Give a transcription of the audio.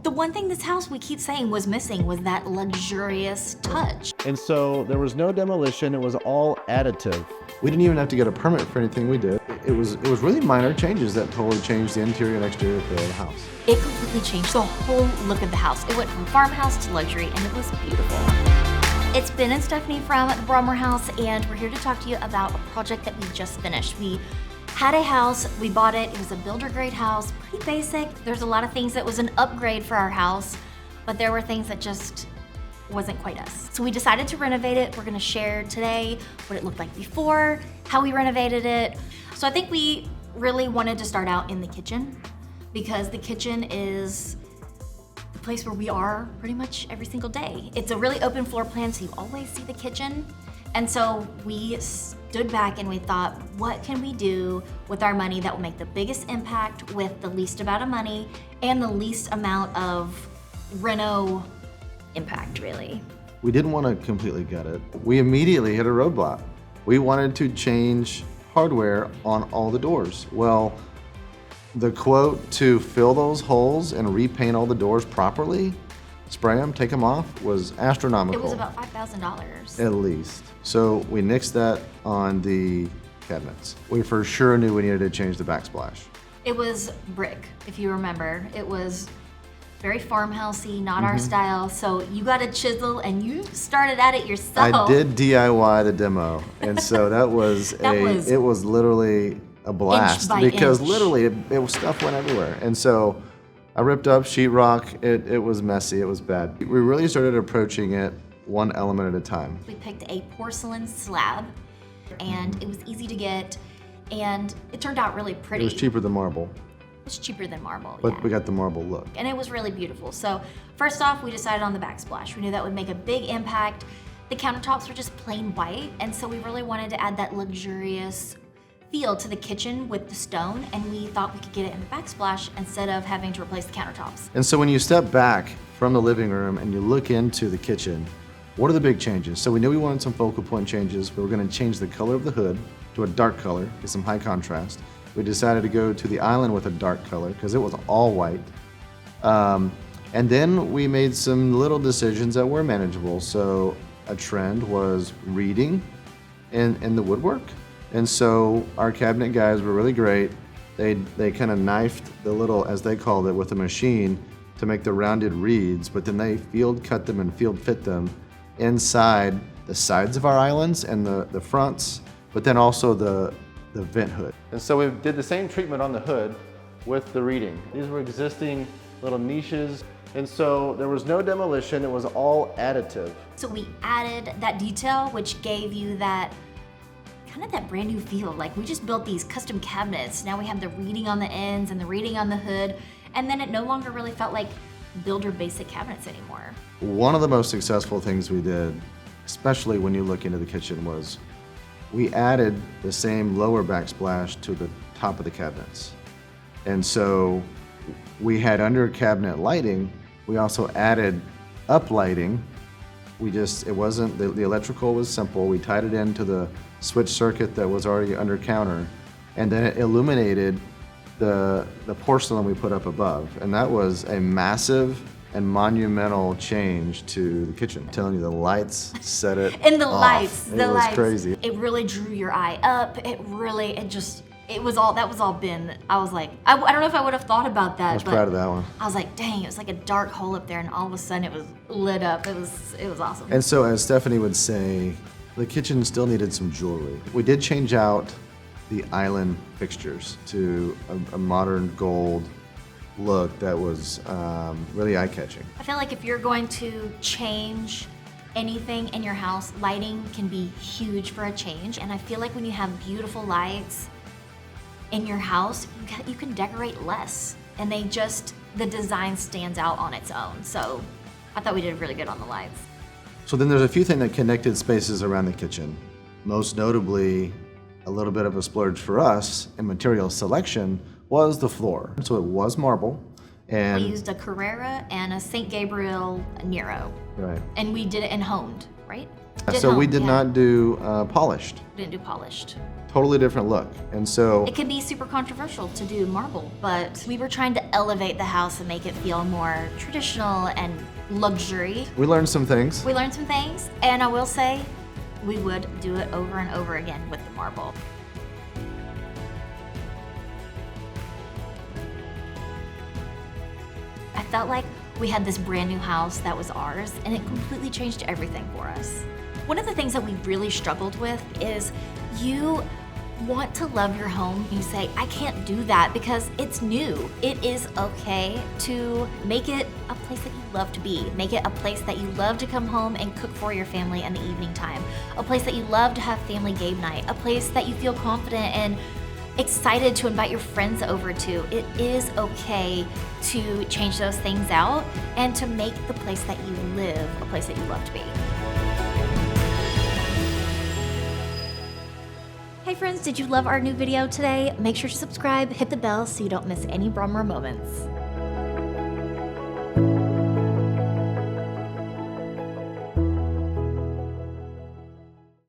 The one thing this house we keep saying was missing was that luxurious touch. And so there was no demolition, it was all additive. We didn't even have to get a permit for anything we did. It was really minor changes that totally changed the interior and exterior feel of the house. It completely changed the whole look of the house. It went from farmhouse to luxury, and it was beautiful. It's Ben and Stephanie from the Broadmoor house, and we're here to talk to you about a project that we just finished. We had a house, we bought it was a builder grade house, pretty basic. There's a lot of things that was an upgrade for our house, but there were things that just wasn't quite us. So we decided to renovate it. We're gonna share today what it looked like before, how we renovated it. So I think we really wanted to start out in the kitchen because the kitchen is the place where we are pretty much every single day. It's a really open floor plan, so you always see the kitchen. And so we stood back and we thought, what can we do with our money that will make the biggest impact with the least amount of money and the least amount of reno impact, really. We didn't want to completely gut it. We immediately hit a roadblock. We wanted to change hardware on all the doors. Well, the quote to fill those holes and repaint all the doors properly, spray them, take them off, was astronomical. It was about $5,000. At least. So we nixed that on the cabinets. We for sure knew we needed to change the backsplash. It was brick, if you remember. It was very farmhousey, not our style. So you got a chisel and you started at it yourself. I did DIY the demo, and so that was it was literally a blast because literally it stuff went everywhere. And so I ripped up sheetrock. It was messy. It was bad. We really started approaching it one element at a time. We picked a porcelain slab, and it was easy to get, and it turned out really pretty. It was cheaper than marble. It's cheaper than marble, But yeah. we got the marble look. And it was really beautiful. So first off, we decided on the backsplash. We knew that would make a big impact. The countertops were just plain white, and so we really wanted to add that luxurious feel to the kitchen with the stone, and we thought we could get it in the backsplash instead of having to replace the countertops. And so when you step back from the living room and you look into the kitchen, what are the big changes? So we knew we wanted some focal point changes. We were going to change the color of the hood to a dark color, get some high contrast. We decided to go to the island with a dark color because it was all white. And then we made some little decisions that were manageable. So a trend was reading in the woodwork. And so our cabinet guys were really great. They kind of knifed the little, as they called it, with a machine to make the rounded reeds, but then they field cut them and field fit them inside the sides of our islands and the fronts, but then also the vent hood. And so we did the same treatment on the hood with the reading. These were existing little niches, and so there was no demolition, it was all additive. So we added that detail, which gave you that kind of that brand new feel. Like we just built these custom cabinets. Now we have the reading on the ends and the reading on the hood, and then it no longer really felt like builder basic cabinets anymore. One of the most successful things we did, especially when you look into the kitchen, was we added the same lower backsplash to the top of the cabinets. And so we had under cabinet lighting, we also added up lighting. It wasn't, the electrical was simple. We tied it into the switch circuit that was already under counter, and then it illuminated the porcelain we put up above. And that was a massive and monumental change to the kitchen. I'm telling you, the lights set it And the off. lights, It was crazy. It really drew your eye up. That was all Ben. I was like, I don't know if I would have thought about that. I was proud of that one. I was like, dang, it was like a dark hole up there, and all of a sudden it was lit up. It was awesome. And so, as Stephanie would say, the kitchen still needed some jewelry. We did change out the island fixtures to a modern gold look that was really eye-catching. I feel like if you're going to change anything in your house, lighting can be huge for a change. And I feel like when you have beautiful lights in your house, you can decorate less. And the design stands out on its own. So I thought we did really good on the lights. So then there's a few things that connected spaces around the kitchen. Most notably, a little bit of a splurge for us in material selection was the floor. So it was marble, And We used a Carrera and a St. Gabriel Nero. right. And we did it in honed, right? So we honed, did yeah. not do polished. We didn't do polished. Totally different look. And so It can be super controversial to do marble, but we were trying to elevate the house and make it feel more traditional and luxury. we learned some things. We learned some things, and I will say, we would do it over and over again with the marble. I felt like we had this brand new house that was ours, and it completely changed everything for us. One of the things that we really struggled with is you want to love your home. You say, I can't do that because it's new. It is okay to make it a place that you love to be. Make it a place that you love to come home and cook for your family in the evening time. A place that you love to have family game night. A place that you feel confident and excited to invite your friends over to. It is okay to change those things out and to make the place that you live a place that you love to be. Hey friends, did you love our new video today? Make sure to subscribe, hit the bell so you don't miss any Broadmoor moments.